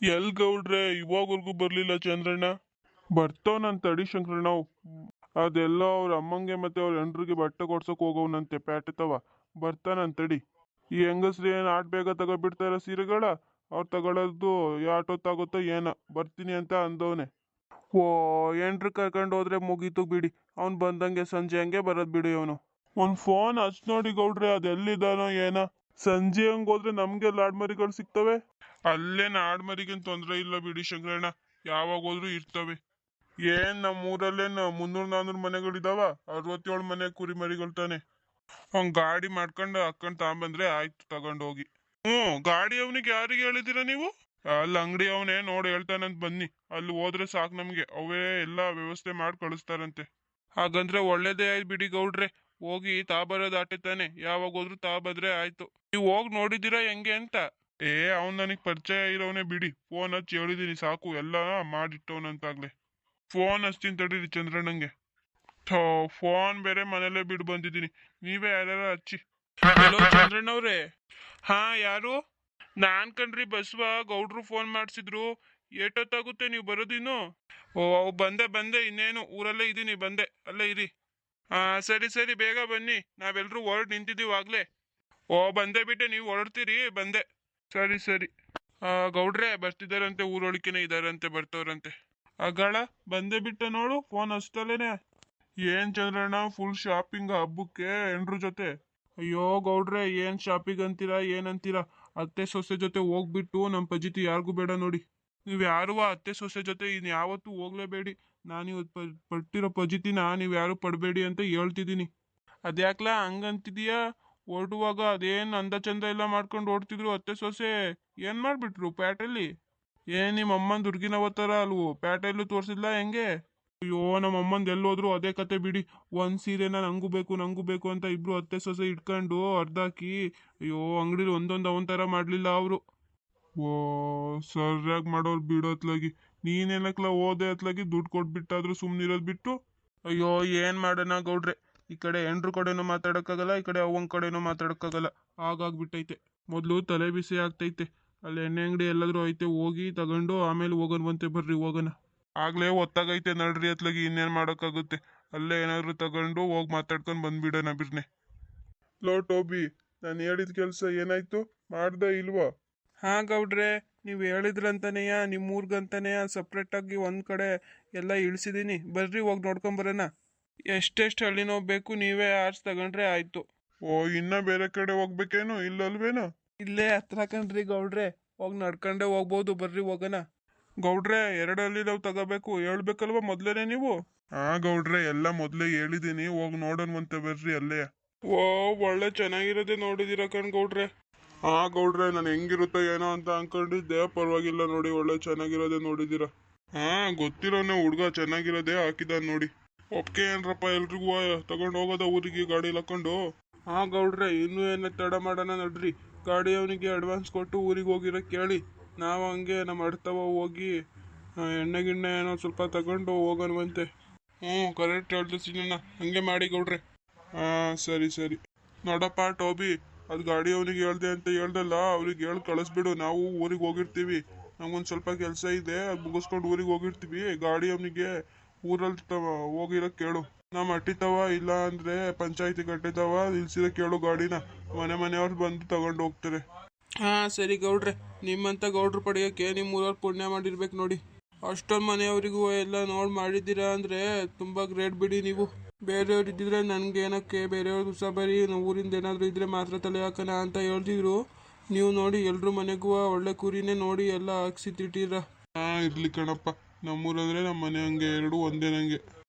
L ಗೌಡ್ರೆ ಇವಾಗವರೆಗೂ ಬರ್ಲಿಲ್ಲ ಚಂದ್ರಣ್ಣ. ಬರ್ತಾವನಂತ ತಡಿ ಶಂಕರಣ್ಣ. ಅದೆಲ್ಲ ಅವ್ರ ಅಮ್ಮಂಗೆ ಮತ್ತೆ ಅವ್ರ ಹೆಂಡ್ರಿಗೆ ಬಟ್ಟೆ ಕೊಡ್ಸಕ್ ಹೋಗವ್ನಂತೆ ಪ್ಯಾಟೆ ತವ. ಬರ್ತಾನಂತಡಿ. ಈ ಹೆಂಗಸ್ರು ಏನ್ ಆಟ್ ಬೇಗ ತಗೋಬಿಡ್ತಾರ ಸೀರೆಗಳ. ಅವ್ರು ತಗೊಳ್ಳೋದು ಯಾಟೊತ್ತಾಗುತ್ತೋ ಏನೋ. ಬರ್ತೀನಿ ಅಂತ ಅಂದವನೆ. ಓ, ಹೆಂಡ್ರು ಕರ್ಕೊಂಡು ಹೋದ್ರೆ ಮುಗೀತು ಬಿಡಿ. ಅವ್ನು ಬಂದಂಗೆ ಸಂಜೆ ಹಂಗೆ ಬರೋದ್ ಬಿಡಿ ಅವನು. ಒಂದ್ ಫೋನ್ ಹಚ್ ನೋಡಿ ಗೌಡ್ರೆ, ಅದೆಲ್ಲಿದ್ದಾನೋ ಏನೋ. ಸಂಜೆ ಹಂಗ್ ಹೋದ್ರೆ ನಮ್ಗೆ ಲಾಡ್ಮರಿಗಳು ಸಿಗ್ತವೆ. ಅಲ್ಲೇನ್ ಆಡ್ಮರಿಗೇನ್ ತೊಂದ್ರೆ ಇಲ್ಲ ಬಿಡಿ ಶಂಕರಣ್ಣ. ಯಾವಾಗ ಹೋದ್ರು ಇರ್ತವೆ. ಏನ್ ನಮ್ಮ ಊರಲ್ಲೇನ್ 300-400 ಮನೆಗಳಿದಾವ. 67 ಮನೆ ಕುರಿ ಮರಿಗಳು ತಾನೆ. ಅವ್ನ್ ಗಾಡಿ ಮಾಡ್ಕೊಂಡು ಹಾಕೊಂಡ್ ತಗೊಂಬಂದ್ರೆ ಆಯ್ತು ತಗೊಂಡೋಗಿ. ಗಾಡಿ ಅವನಿಗೆ ಯಾರಿಗೆ ಹೇಳಿದಿರ ನೀವು? ಅಲ್ಲಿ ಅಂಗಡಿ ಅವನೇ ನೋಡಿ ಹೇಳ್ತಾನಂತ ಬನ್ನಿ. ಅಲ್ಲಿ ಹೋದ್ರೆ ಸಾಕು, ನಮ್ಗೆ ಅವೇ ಎಲ್ಲಾ ವ್ಯವಸ್ಥೆ ಮಾಡಿ ಕಳಿಸ್ತಾರಂತೆ. ಹಾಗಂದ್ರೆ ಒಳ್ಳೇದೇ ಆಯ್ತು ಬಿಡಿ ಗೌಡ್ರೆ. ಹೋಗಿ ಬರೋದ್ ಆಟೆ ತಾನೆ. ಯಾವಾಗ ಹೋದ್ರು ಬಂದ್ರೆ ಆಯ್ತು. ನೀವು ಹೋಗಿ ನೋಡಿದಿರಾ ಹೆಂಗೆ ಅಂತ? ಅವ್ನ್ ನನಗ್ ಪರಿಚಯ ಇರೋವನೇ ಬಿಡಿ. ಫೋನ್ ಹಚ್ಚಿ ಹೇಳಿದೀನಿ ಸಾಕು, ಎಲ್ಲ ಮಾಡಿಟ್ಟವನಂತಾಗ್ಲೆ. ಫೋನ್ ಹಚ್ತೀನಿ ತಡೀರಿ ಚಂದ್ರಣ್ಣಂಗೆ. ಫೋನ್ ಬೇರೆ ಮನೇಲೆ ಬಿಡು ಬಂದಿದ್ದೀನಿ. ನೀವೇ ಯಾರ್ಯಾರ ಹಚ್ಚಿ. ಹಲೋ ಚಂದ್ರಣ್ಣವ್ರೆ. ಹಾ, ಯಾರು? ನಾನ್ ಕಣ್ರಿ ಬಸವ. ಗೌಡ್ರು ಫೋನ್ ಮಾಡ್ಸಿದ್ರು. ಏಟೊತ್ತಾಗುತ್ತೆ ನೀವು ಬರೋದಿನ್ನು? ಓ, ಬಂದೆ ಇನ್ನೇನು ಊರಲ್ಲೇ ಇದೀನಿ. ಬಂದೆ, ಅಲ್ಲೇ ಇರಿ. ಸರಿ ಸರಿ, ಬೇಗ ಬನ್ನಿ. ನಾವೆಲ್ಲರೂ ಹೊರಡ್ ನಿಂತಿದ್ದೀವಿ ಆಗ್ಲೇ. ಓ, ಬಂದೆ ಬಿಟ್ಟೆ, ನೀವು ಹೊರಡ್ತೀರಿ. ಬಂದೆ. ಸರಿ ಸರಿ. ಗೌಡ್ರೆ ಬರ್ತಿದಾರಂತೆ, ಊರೊಳಕೇನೆ ಇದಾರಂತೆ, ಬರ್ತವ್ರಂತೆ. ಗಳ ಬಂದೆ ಬಿಟ್ಟೆ ನೋಡು, ಫೋನ್ ಹಚ್ತಲೇನೆ. ಏನ್ ಚಂದ್ರಣ್ಣ, ಫುಲ್ ಶಾಪಿಂಗ್ ಹಬ್ಬಕ್ಕೆ ಹೆಂಡ್ರ ಜೊತೆ? ಅಯ್ಯೋ ಗೌಡ್ರೆ, ಏನ್ ಶಾಪಿಂಗ್ ಅಂತೀರಾ, ಏನಂತೀರಾ? ಅತ್ತೆ ಸೊಸೆ ಜೊತೆ ಹೋಗ್ಬಿಟ್ಟು ನಮ್ ಪಜಿತಿ ಯಾರಿಗೂ ಬೇಡ ನೋಡಿ. ನೀವ್ ಯಾರು ಅತ್ತೆ ಸೊಸೆ ಜೊತೆ ಇನ್ ಯಾವತ್ತೂ ಹೋಗ್ಲೇಬೇಡಿ. ನಾನು ಇವತ್ತು ಪಟ್ಟಿರೋ ಪಜಿತಿನ ನೀವ್ ಯಾರು ಪಡ್ಬೇಡಿ ಅಂತ ಹೇಳ್ತಿದ್ದೀನಿ. ಅದ್ಯಾಕ್ಲಾ ಹಂಗಂತಿದೀಯಾ? ಹೊರಡುವಾಗ ಅದೇನ್ ಅಂದ ಚಂದ ಎಲ್ಲ ಮಾಡ್ಕೊಂಡು ಓಡ್ತಿದ್ರು ಅತ್ತೆ ಸೊಸೆ. ಏನ್ ಮಾಡ್ಬಿಟ್ರು ಪ್ಯಾಟೆಲ್ಲಿ? ಏನ್ ನಿಮ್ಮ ಅಮ್ಮನ್ ದುರ್ಗಿನ ಅವತಾರ ಅಲ್ವೋ? ಪ್ಯಾಟೆಲ್ಲೂ ತೋರ್ಸಿಲ್ಲ ಹೆಂಗೆ? ಅಯ್ಯೋ, ನಮ್ಮ ಅಮ್ಮಂದ್ ಎಲ್ಲೋದ್ರು ಅದೇ ಕತೆ ಬಿಡಿ. ಒಂದ್ ಸೀರೆನ ನಂಗೂ ಬೇಕು ಅಂತ ಇಬ್ರು ಅತ್ತೆ ಸೊಸೆ ಇಟ್ಕೊಂಡು ಅರ್ಧಾಕಿ. ಅಯ್ಯೋ, ಅಂಗಡಿಲಿ ಒಂದೊಂದು ಅವನ್ ತರ ಮಾಡ್ಲಿಲ್ಲ ಅವರು. ಓ, ಸರ್ಯಾಗಿ ಮಾಡೋರು ಬಿಡೋತ್ಲಾಗಿ. ನೀನೇನಕ್ಲ ಓದೆ ಅತ್ಲಾಗಿ ದುಡ್ಡು ಕೊಟ್ಬಿಟ್ಟಾದ್ರು ಸುಮ್ನಿರೋದ್ ಬಿಟ್ಟು. ಅಯ್ಯೋ, ಏನ್ ಮಾಡೋಣ ಗೌಡ್ರೆ. ಈ ಕಡೆ ಹೆಂಡ್ರು ಕಡೆನೂ ಮಾತಾಡಕ್ಕಾಗಲ್ಲ, ಈ ಕಡೆ ಅವನ್ ಕಡೆನೂ ಮಾತಾಡಕ್ಕಾಗಲ್ಲ. ಹಾಗಾಗ್ಬಿಟ್ಟೈತೆ. ಮೊದ್ಲು ತಲೆ ಬಿಸಿ ಆಗ್ತೈತೆ. ಅಲ್ಲಿ ಎಣ್ಣೆ ಅಂಗಡಿ ಎಲ್ಲಾದ್ರೂ ಐತೆ, ಹೋಗಿ ತಗೊಂಡು ಆಮೇಲೆ ಹೋಗೋಣವಂತೆ. ಬರ್ರಿ ಹೋಗೋಣ. ಆಗ್ಲೇ ಒತ್ತಾಗೈತೆ ನಡ್ರಿ ಅತ್ಲಾಗಿ. ಇನ್ನೇನ್ ಮಾಡೋಕ್ಕಾಗುತ್ತೆ. ಅಲ್ಲೇ ಏನಾದ್ರು ತಗೊಂಡು ಹೋಗಿ ಮಾತಾಡ್ಕೊಂಡ್ ಬಂದ್ಬಿಡೋಣ ಬಿರ್ನೆ. ಲೋ ಟೋಬಿ, ನಾನು ಹೇಳಿದ ಕೆಲ್ಸ ಏನಾಯ್ತು? ಮಾಡ್ದ ಇಲ್ವಾ? ಹಾ ಗೌಡ್ರೆ, ನೀವು ಹೇಳಿದ್ರಂತಾನೆಯ ನಿಮ್ಮೂರ್ಗಂತಾನೆಯ ಸಪ್ರೇಟ್ ಆಗಿ ಒಂದ್ ಕಡೆ ಎಲ್ಲ ಇಳಿಸಿದೀನಿ. ಬರ್ರಿ ಹೋಗಿ ನೋಡ್ಕೊಂಬರೋಣ. ಎಷ್ಟೆಷ್ಟು ಹಳ್ಳಿನೋ ಬೇಕು, ನೀವೇ ಆರ್ಸ್ ತಗೊಂಡ್ರೆ ಆಯ್ತು. ಓ, ಇನ್ನ ಬೇರೆ ಕಡೆ ಹೋಗ್ಬೇಕೇನು? ಇಲ್ಲಲ್ವೇನೋ? ಇಲ್ಲೇ ಹತ್ರ ಕಣ್ರಿ ಗೌಡ್ರೆ, ಹೋಗಿ ನಡ್ಕೊಂಡೆ ಹೋಗ್ಬೋದು. ಬರ್ರಿ ಹೋಗೋಣ. ಗೌಡ್ರೆ, 2 ಹಳ್ಳಿ ನಾವು ತಗೋಬೇಕು, ಹೇಳ್ಬೇಕಲ್ವಾ ಮೊದ್ಲೇನೆ ನೀವು? ಹಾ ಗೌಡ್ರೆ, ಎಲ್ಲ ಮೊದ್ಲೇ ಹೇಳಿದೀನಿ. ಹೋಗಿ ನೋಡೋಣವಂತೆ ಬರ್ರಿ ಅಲ್ಲೇ. ಓ, ಒಳ್ಳೆ ಚೆನ್ನಾಗಿರೋದೆ ನೋಡಿದಿರ ಕಣ್ ಗೌಡ್ರೆ. ಹಾ ಗೌಡ್ರೆ, ನಾನು ಹೆಂಗಿರುತ್ತೋ ಏನೋ ಅಂತ ಅನ್ಕೊಂಡಿದ್ದೆ. ಪರವಾಗಿಲ್ಲ ನೋಡಿ, ಒಳ್ಳೆ ಚೆನ್ನಾಗಿರೋದೆ ನೋಡಿದಿರ. ಹಾ, ಗೊತ್ತಿರೋನೆ ಹುಡ್ಗ ಚೆನ್ನಾಗಿರೋದೇ ಹಾಕಿದ ನೋಡಿ. ಒಪ್ಕೆ ಏನ್ರಪ್ಪ ಎಲ್ರಿಗೂ ತಗೊಂಡು ಹೋಗೋದ ಊರಿಗೆ ಗಾಡಿ ಹಾಕೊಂಡು? ಹಾ ಗೌಡ್ರೆ, ಇನ್ನೂ ಏನ ತಡ ಮಾಡೋಣ ನಡ್ರಿ. ಗಾಡಿ ಅವನಿಗೆ ಅಡ್ವಾನ್ಸ್ ಕೊಟ್ಟು ಊರಿಗೆ ಹೋಗಿರೋ ಕೇಳಿ. ನಾವು ಹಂಗೆ ನಮ್ಮ ಅಡ್ತವ ಹೋಗಿ ಎಣ್ಣೆ ಗಿಣ್ಣೆ ಏನೋ ಸ್ವಲ್ಪ ತಗೊಂಡು ಹೋಗೋಣವಂತೆ. ಕರೆಕ್ಟ್ ಹೇಳ್ದೆ ಸಿನಣ್ಣ, ಹಂಗೆ ಮಾಡಿ ಗೌಡ್ರೆ. ಹಾ, ಸರಿ ಸರಿ. ನೋಡಪ್ಪ ಟೋಬಿ, ಅದು ಗಾಡಿ ಅವನಿಗೆ ಹೇಳ್ದೆ ಅಂತ ಹೇಳ್ದಲ್ಲ, ಅವ್ರಿಗೆ ಹೇಳಿ ಕಳಿಸ್ಬಿಡು. ನಾವು ಊರಿಗೆ ಹೋಗಿರ್ತೀವಿ. ನಮ್ಗೊಂದು ಸ್ವಲ್ಪ ಕೆಲಸ ಇದೆ, ಅದು ಮುಗಿಸ್ಕೊಂಡು ಊರಿಗೆ ಹೋಗಿರ್ತೀವಿ. ಗಾಡಿ ಅವನಿಗೆ ಊರಲ್ಲಿ ಹೋಗಿರೋ ಕೇಳು. ನಮ್ಮ ಅಟ್ಟಿತವ, ಇಲ್ಲ ಅಂದ್ರೆ ಪಂಚಾಯತಿ ಕಟ್ಟಿತವ, ನಿಲ್ಸಿರೋ ಕೇಳು ಗಾಡಿನ. ಮನೆಯವ್ರು ಬಂದು ತಗೊಂಡು ಹೋಗ್ತಾರೆ. ಹಾ ಸರಿ ಗೌಡ್ರೆ. ನಿಮ್ಮಂತ ಗೌಡ್ರು ಪಡೆಯೋಕೆ ನಿಮ್ಮೂರವ್ರು ಪುಣ್ಯ ಮಾಡಿರ್ಬೇಕು ನೋಡಿ. ಅಷ್ಟೊಂದು ಮನೆಯವರಿಗೂ ಎಲ್ಲ ನೋಡಿ ಮಾಡಿದ್ದೀರಾ ಅಂದ್ರೆ ತುಂಬಾ ಗ್ರೇಟ್ ಬಿಡಿ ನೀವು. ಬೇರೆಯವ್ರು ಇದ್ದಿದ್ರೆ ನನ್ಗೇನಕ್ಕೆ, ಬೇರೆಯವ್ರದ್ದು ಸಹ ಬರೀ ಊರಿಂದ ಏನಾದ್ರು ಇದ್ರೆ ಮಾತ್ರ ತಲೆ ಹಾಕೋಣ ಅಂತ ಹೇಳ್ತಿದ್ರು. ನೀವು ನೋಡಿ ಎಲ್ರ ಮನೆಗೂ ಒಳ್ಳೆ ಕುರಿನೇ ನೋಡಿ ಎಲ್ಲ ಹಾಕ್ಸಿ ತಿಟ್ಟಿರ. ಹಾ, ಇರ್ಲಿ ಕಣಪ್ಪ. ನಮ್ಮೂರಂದ್ರೆ ನಮ್ಮ ಮನೆ ಹಂಗೆ, ಎರಡು ಒಂದೇ ನಂಗೆ.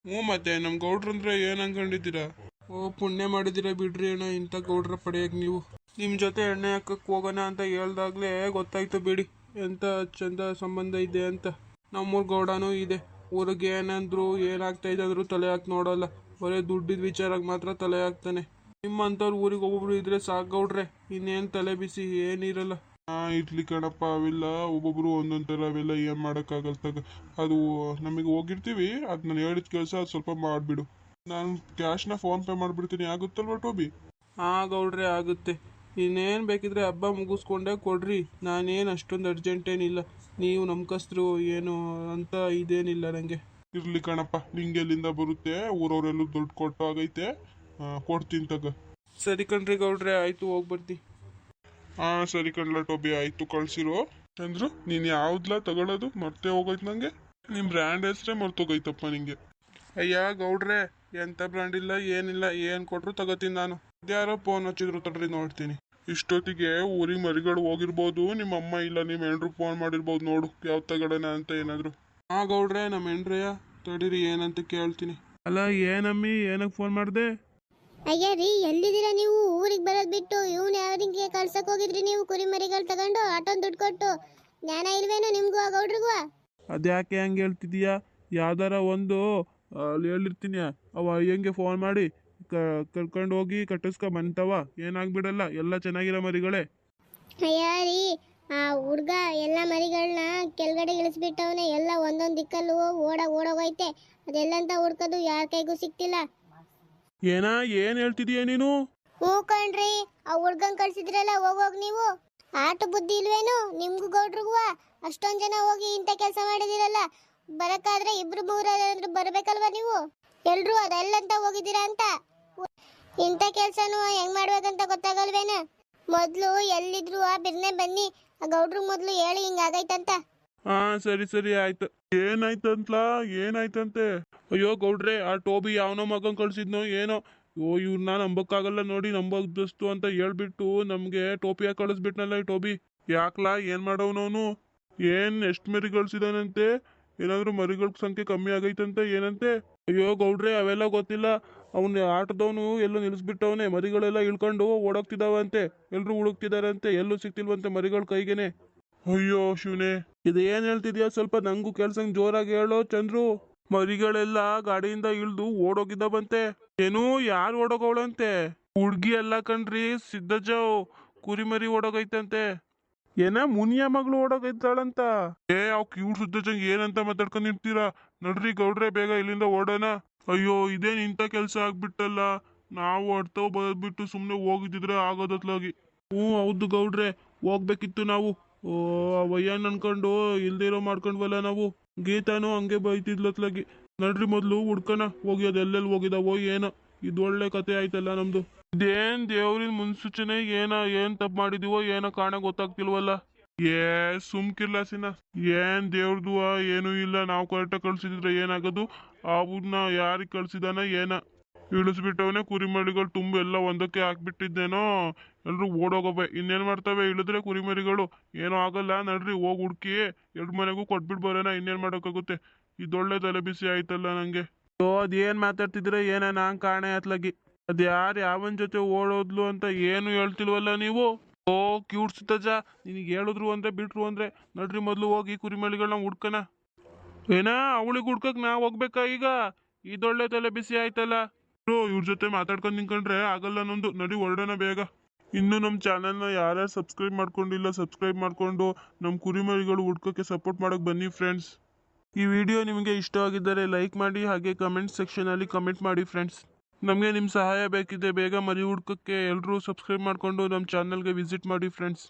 ಮತ್ತೆ ನಮ್ ಗೌಡ್ರಂದ್ರೆ ಏನ್ ಅನ್ಕೊಂಡಿದ್ದೀರಾ? ಓ, ಪುಣ್ಯ ಮಾಡಿದಿರ ಬಿಡ್ರಿ ಅಣ್ಣ, ಇಂಥ ಗೌಡ್ರ ಪಡೆಯಕ್ ನೀವು. ನಿಮ್ ಜೊತೆ ಎಣ್ಣೆ ಹಾಕಕ್ ಹೋಗೋಣ ಅಂತ ಹೇಳ್ದಾಗ್ಲೇ ಗೊತ್ತಾಯ್ತು ಬಿಡಿ, ಎಂತ ಚಂದ ಸಂಬಂಧ ಇದೆ ಅಂತ. ನಮ್ಮೂರ್ ಗೌಡನೂ ಇದೆ. ಊರಿಗೆ ಏನಂದ್ರು ಏನಾಗ್ತಾ ಇದ್ದಂದ್ರು ತಲೆ ಹಾಕಿ ನೋಡಲ್ಲ. ಬರೀ ದುಡ್ಡಿದ ವಿಚಾರಕ್ಕೆ ಮಾತ್ರ ತಲೆ ಹಾಕ್ತಾನೆ. ನಿಮ್ಮಂಥವ್ರು ಊರಿಗೆ ಒಬ್ಬೊಬ್ರು ಇದ್ರೆ ಸಾಕು ಗೌಡ್ರೆ, ಇನ್ನೇನ್ ತಲೆ ಬಿಸಿ ಏನಿರಲ್ಲ. ಹಾ, ಇಡ್ಲಿ ಕಣಪ್ಪ. ಅವೆಲ್ಲ ಒಬ್ಬೊಬ್ರು ಒಂದೊಂದ್ ತರ, ಅವೆಲ್ಲ ಏನ್ ಮಾಡಕ್ಕಾಗಲ್ತಾಗ. ಅದು ನಮಗೆ ಹೋಗಿರ್ತೀವಿ. ಅದ್ ನಾನು ಹೇಳಿದ ಕೆಲಸ ಸ್ವಲ್ಪ ಮಾಡ್ಬಿಡು. ನಾನು ಕ್ಯಾಶ್ನ ಫೋನ್ ಪೇ ಮಾಡ್ಬಿಡ್ತೀನಿ, ಆಗುತ್ತಲ್ವ ಟೋಬಿ? ಹಾ ಗೌಡ್ರೆ, ಆಗುತ್ತೆ. ಇನ್ನೇನು ಬೇಕಿದ್ರೆ ಹಬ್ಬ ಮುಗಿಸ್ಕೊಂಡೆ ಕೊಡ್ರಿ, ನಾನೇನು ಅಷ್ಟೊಂದು ಅರ್ಜೆಂಟೇನಿಲ್ಲ. ನೀವು ನಂಬ್ಕಸ್ತ್ರು ಏನು ಅಂತ ಇದೇನಿಲ್ಲ ನನಗೆ. ಇರ್ಲಿ ಕಣಪ್ಪ, ನಿಂಗೆ ಎಲ್ಲಿಂದ ಬರುತ್ತೆ? ಊರವರೆಲ್ಲೂ ದುಡ್ಡು ಕೊಟ್ಟು ಆಗೈತೆ, ಕೊಡ್ತೀನಿ ತಗ. ಸರಿ ಕಣ್ರಿ ಗೌಡ್ರೆ, ಆಯಿತು ಹೋಗಿ ಬರ್ತಿ. ಹಾಂ ಸರಿ ಕಣ್ಲ ಟೋಬಿ, ಆಯಿತು ಕಳ್ಸಿರು. ಚಂದ್ರು, ನೀನು ಯಾವ್ದಲ್ಲ ತಗೊಳ್ಳೋದು ಮರ್ತೇ ಹೋಗೋಯ್ತು ನನಗೆ. ನಿಮ್ಮ ಬ್ರ್ಯಾಂಡ್ ಹೆಸ್ರೇ ಮರ್ತೋಗೈತಪ್ಪ ನಿಂಗೆ. ಅಯ್ಯ ಗೌಡ್ರೆ, ಎಂಥ ಬ್ರ್ಯಾಂಡ್ ಇಲ್ಲ ಏನಿಲ್ಲ, ಏನು ಕೊಟ್ಟರು ತಗೋತೀನಿ ನಾನು. ಯಾರೋ ಫೋನ್ ಹಚ್ಚಿದ್ರು ತಡ್ರಿ ನೋಡ್ತೀನಿ. ಇಷ್ಟೊತ್ತಿಗೆ ಊರಿಗೆ ಮರಿಗಳು ಹೋಗಿರ್ಬೋದು, ನಿಮ್ಮ ಅಮ್ಮ ಇಲ್ಲ ನಿಮ್ಮ ಹೆಂಡ್ರು ಫೋನ್ ಮಾಡಿರ್ಬೋದು, ನೋಡು ಯಾವ ತಗೊಳ್ಳೋಣ ಅಂತ ಏನಾದ್ರು. ಹಾಂ ಗೌಡ್ರೆ, ನಮ್ಮ ಹೆಂಡ್ರಯ್ಯ, ತಡೀರಿ ಏನಂತ ಕೇಳ್ತೀನಿ. ಅಲ್ಲ ಏನಮ್ಮಿ, ಏನಕ್ಕೆ ಫೋನ್ ಮಾಡಿದೆ? ಅಯ್ಯ ರೀ, ಎಲ್ಲಿದ್ದೀರಾ ನೀವು? ಊರಿಗೆ ಬರೋದು ಬಿಟ್ಟು ಇವನು ಯಾರಿಗೆ ಕಳ್ಸಕ್ ಹೋಗಿದ್ರಿ ನೀವು? ಕುರಿ ಮರಿಗಳು ತಗೊಂಡು ಆಟೋನ್ ದುಡ್ಡು ಕೊಟ್ಟು. ಜ್ಞಾನ ಇಲ್ವೇನೋ ನಿಮ್ಗೂ ಆ ಗೌಡ್ರಿಗೂ? ಅದ್ಯಾಕೆ ಹಂಗೆ ಹೇಳ್ತಿದೀಯಾ? ಯಾವ್ದಾರ ಒಂದು ಅಲ್ಲಿ ಹೇಳಿರ್ತೀನಿ, ಅವ ಅಯ್ಯಂಗೆ ಫೋನ್ ಮಾಡಿ ಕರ್ಕೊಂಡು ಹೋಗಿ ಕಟ್ಟಿಸ್ಕೊ ಬಂತವ, ಏನಾಗ್ಬಿಡಲ್ಲ, ಎಲ್ಲ ಚೆನ್ನಾಗಿರೋ ಮರಿಗಳೇ. ಅಯ್ಯ ರೀ, ಆ ಹುಡ್ಗ ಎಲ್ಲ ಮರಿಗಳನ್ನ ಕೆಳಗಡೆ ಇಳಿಸ್ಬಿಟ್ಟವನೆ. ಎಲ್ಲ ಒಂದೊಂದು ದಿಕ್ಕಲ್ಲೂ ಓಡೋಗೈತೆ. ಅದೆಲ್ಲಂತ ಹುಡ್ಕೋದು ಯಾರ ಕೈಗೂ ಸಿಕ್ತಿಲ್ಲ. ಏನ್ ಹೇಳ್ತಿದೀಯ ನೀನು? ಹ್ಞೂ ಕಣ್ರಿ, ಆ ಹುಡ್ಗನ್ ಕಳ್ಸಿದ್ರಲ್ಲ, ಹೋಗೋಗ್ ನೀವು. ಆಟ ಬುದ್ಧಿ ಇಲ್ವೇನು ನಿಮ್ಗೂ ಗೌಡ್ರಿಗೂ? ಅಷ್ಟೊಂದ್ ಜನ ಹೋಗಿ ಇಂಥ ಕೆಲಸ ಮಾಡಿದಿರಲ್ಲ, ಬರಕಾದ್ರೆ ಇಬ್ರು ಮೂರಾದ್ರೂ ಬರ್ಬೇಕಲ್ವಾ ನೀವು? ಎಲ್ರು ಅದೆಲ್ಲಂತ ಹೋಗಿದ್ದೀರಾ ಅಂತ. ಇಂಥ ಕೆಲ್ಸನೂ ಹೆಂಗ್ ಮಾಡ್ಬೇಕಂತ ಗೊತ್ತಾಗಲ್ವೇನ? ಮೊದ್ಲು ಎಲ್ಲಿದ್ರು ಆ ಬಿರ್ನೆ ಬನ್ನಿ, ಆ ಗೌಡ್ರಿಗೆ ಮೊದ್ಲು ಹೇಳಿ ಹಿಂಗಾಗೈತಂತ. ಹಾ ಸರಿ ಆಯ್ತು. ಏನಾಯ್ತಂತೆ? ಅಯ್ಯೋ ಗೌಡ್ರೆ, ಆ ಟೋಬಿ ಯಾವನೋ ಮಗನ್ ಕಳ್ಸಿದ್ನೋ ಏನೋ. ಇವ್ರನ್ನ ನಂಬಕ್ಕಾಗಲ್ಲ ನೋಡಿ, ನಂಬಕ್ದಸ್ತು ಅಂತ ಹೇಳ್ಬಿಟ್ಟು ನಮ್ಗೆ ಟೋಪಿಯಾಗಿ ಕಳಿಸ್ಬಿಟ್ನಲ್ಲ ಈ ಟೋಬಿ. ಯಾಕ್ಲಾ, ಏನ್ ಮಾಡವನವನು? ಎಷ್ಟು ಮರಿ ಕಳ್ಸಿದಾನಂತೆ? ಏನಾದ್ರು ಮರಿಗಳ ಸಂಖ್ಯೆ ಕಮ್ಮಿ ಆಗೈತಂತೆ ಏನಂತೆ? ಅಯ್ಯೋ ಗೌಡ್ರೆ, ಅವೆಲ್ಲ ಗೊತ್ತಿಲ್ಲ. ಅವ್ನ ಆಟದವನು ಎಲ್ಲೋ ನಿಲ್ಲಿಸ್ಬಿಟ್ಟವನೆ, ಮರಿಗಳೆಲ್ಲ ಇಳ್ಕೊಂಡು ಓಡೋಗ್ತಿದಾವಂತೆ. ಎಲ್ರು ಹುಡುಕ್ತಿದಾರಂತೆ, ಎಲ್ಲೂ ಸಿಕ್ತಿಲ್ವಂತೆ ಮರಿಗಳ ಕೈಗೇನೆ. ಅಯ್ಯೋ ಶಿವನೇ, ಇದು ಏನ್ ಹೇಳ್ತಿದ್ಯಾ? ಸ್ವಲ್ಪ ನಂಗೂ ಕೆಲ್ಸಂಗ್ ಜೋರಾಗಿ ಹೇಳೋ ಚಂದ್ರು. ಮರಿಗಳೆಲ್ಲ ಗಾಡಿಯಿಂದ ಇಳ್ದು ಓಡೋಗಿದ್ದಾವಂತೆ. ಏನು, ಯಾರು ಓಡೋಗವಳಂತೆ? ಹುಡ್ಗಿ ಎಲ್ಲ ಕಣ್ರಿ, ಸಿದ್ದಜ್ಜವ್ ಕುರಿ ಮರಿ ಓಡೋಗೈತಂತೆ. ಏನ ಮುನಿಯ ಮಗಳು ಓಡೋಗೈತಾಳಂತ? ಅವ್ ಕ್ಯೂಟ್ ಸುದ್ದಜಂಗ್ ಏನಂತ ಮಾತಾಡ್ಕೊಂಡ್ ನಿಂತೀರಾ? ನಡ್ರಿ ಗೌಡ್ರೆ, ಬೇಗ ಇಲ್ಲಿಂದ ಓಡೋಣ. ಅಯ್ಯೋ, ಇದೇನ್ ಇಂಥ ಕೆಲ್ಸ ಆಗ್ಬಿಟ್ಟಲ್ಲ. ನಾವು ಅಡ್ತಾವ್ ಬದ್ಬಿಟ್ಟು ಸುಮ್ನೆ ಹೋಗಿದ್ರೆ ಆಗೋದತ್ಲಾಗಿ. ಹೌದು ಗೌಡ್ರೆ, ಹೋಗ್ಬೇಕಿತ್ತು ನಾವು. ವಯ್ಯನ್ ಅನ್ಕೊಂಡು ಇಲ್ದಿರೋ ಮಾಡ್ಕೊಂಡ್ವಲ್ಲ ನಾವು. ಗೀತಾನು ಹಂಗೆ ಬೈತಿದ್ಲತ್ಲಾಗಿ. ನಡ್ರಿ ಮೊದ್ಲು ಹುಡ್ಕಣ ಹೋಗಿ, ಅದೆಲ್ಲೆಲ್ಲಿ ಹೋಗಿದಾವೋ ಏನೋ. ಇದು ಒಳ್ಳೆ ಕತೆ ಆಯ್ತಲ್ಲ ನಮ್ದು. ಇದೇನ್ ದೇವ್ರಿನ ಮುನ್ಸೂಚನೆ? ಏನ್ ತಪ್ಪು ಮಾಡಿದೀವೋ ಏನೋ, ಕಾಣ ಗೊತ್ತಾಗ್ತಿಲ್ವಲ್ಲ. ಸುಮ್ಕಿರ್ಲಾಸಿನ, ಏನ್ ದೇವ್ರದು ಏನೂ ಇಲ್ಲ. ನಾವು ಕರೆಕ್ಟಾಗಿ ಕಳ್ಸಿದ್ರೆ ಏನಾಗೋದು? ಅವ್ನ ಯಾರಿಗೆ ಕಳ್ಸಿದಾನ ಏನ ಇಳಿಸ್ಬಿಟ್ಟವನೇ. ಕುರಿಮರಿಗಳು ತುಂಬ ಎಲ್ಲ ಒಂದಕ್ಕೆ ಹಾಕ್ಬಿಟ್ಟಿದ್ದೇನೋ. ಎಲ್ರು ಓಡೋಗವೆ, ಇನ್ನೇನ್ ಮಾಡ್ತವೆ? ಇಳಿದ್ರೆ ಕುರಿಮರಿಗಳು ಏನೋ ಆಗಲ್ಲ. ನಡ್ರಿ ಹೋಗಿ ಹುಡ್ಕಿ ಎರಡು ಮನೆಗೂ ಕೊಟ್ಬಿಟ್ಟು ಬರೋಣ, ಇನ್ನೇನ್ ಮಾಡೋಕ್ಕಾಗುತ್ತೆ? ಇದೊಳ್ಳೆ ತಲೆ ಬಿಸಿ ಆಯ್ತಲ್ಲ ನಂಗೆ. ಅದೇನ್ ಮಾತಾಡ್ತಿದ್ರೆ ಏನ ನಂಗ್ ಕಾಣೆ ಅತ್ಲಾಗಿ. ಯಾವನ್ ಜೊತೆ ಓಡೋದ್ಲು ಅಂತ ಏನು ಹೇಳ್ತಿಲ್ವಲ್ಲ ನೀವು? ಕ್ಯೂಟ್ ಸುತ್ತಜ್ಜ, ನಿನಗೆ ಹೇಳಿದ್ರು ಅಂದ್ರೆ ಬಿಟ್ರು ಅಂದ್ರೆ. ನಡ್ರಿ ಮೊದ್ಲು ಹೋಗಿ ಕುರಿಮರಿಗಳನ್ನ ಹುಡ್ಕಣ. ಏನ ಅವಳಿಗೆ ಹುಡ್ಕಕ್ ನಾವ್ ಹೋಗ್ಬೇಕಾ ಈಗ? ಇದೊಳ್ಳೆ ತಲೆ ಬಿಸಿ ಆಯ್ತಲ್ಲ. ಇವ್ರ ಜೊತೆ ಮಾತಾಡ್ಕೊಂಡು ನಿಂತ್ಕೊಂಡ್ರೆ ಆಗಲ್ಲ ನೊಂದು. ನಡಿ ಹೊರಡೋಣ ಬೇಗ. ಇನ್ನು ನಮ್ಮ ಚಾನಲ್ನ ಯಾರ್ಯಾರು ಸಬ್ಸ್ಕ್ರೈಬ್ ಮಾಡ್ಕೊಂಡಿಲ್ಲ, ಸಬ್ಸ್ಕ್ರೈಬ್ ಮಾಡ್ಕೊಂಡು ನಮ್ಮ ಕುರಿಮರಿಗಳು ಹುಡ್ಕೋಕ್ಕೆ ಸಪೋರ್ಟ್ ಮಾಡಕ್ ಬನ್ನಿ ಫ್ರೆಂಡ್ಸ್. ಈ ವಿಡಿಯೋ ನಿಮಗೆ ಇಷ್ಟವಾಗಿದ್ದರೆ ಲೈಕ್ ಮಾಡಿ, ಹಾಗೆ ಕಮೆಂಟ್ ಸೆಕ್ಷನಲ್ಲಿ ಕಮೆಂಟ್ ಮಾಡಿ ಫ್ರೆಂಡ್ಸ್. ನಮಗೆ ನಿಮ್ಮ ಸಹಾಯ ಬೇಕಿದೆ, ಬೇಗ ಮರಿ ಹುಡ್ಕೋಕ್ಕೆ ಎಲ್ಲರೂ ಸಬ್ಸ್ಕ್ರೈಬ್ ಮಾಡಿಕೊಂಡು ನಮ್ಮ ಚಾನಲ್ಗೆ ವಿಸಿಟ್ ಮಾಡಿ ಫ್ರೆಂಡ್ಸ್.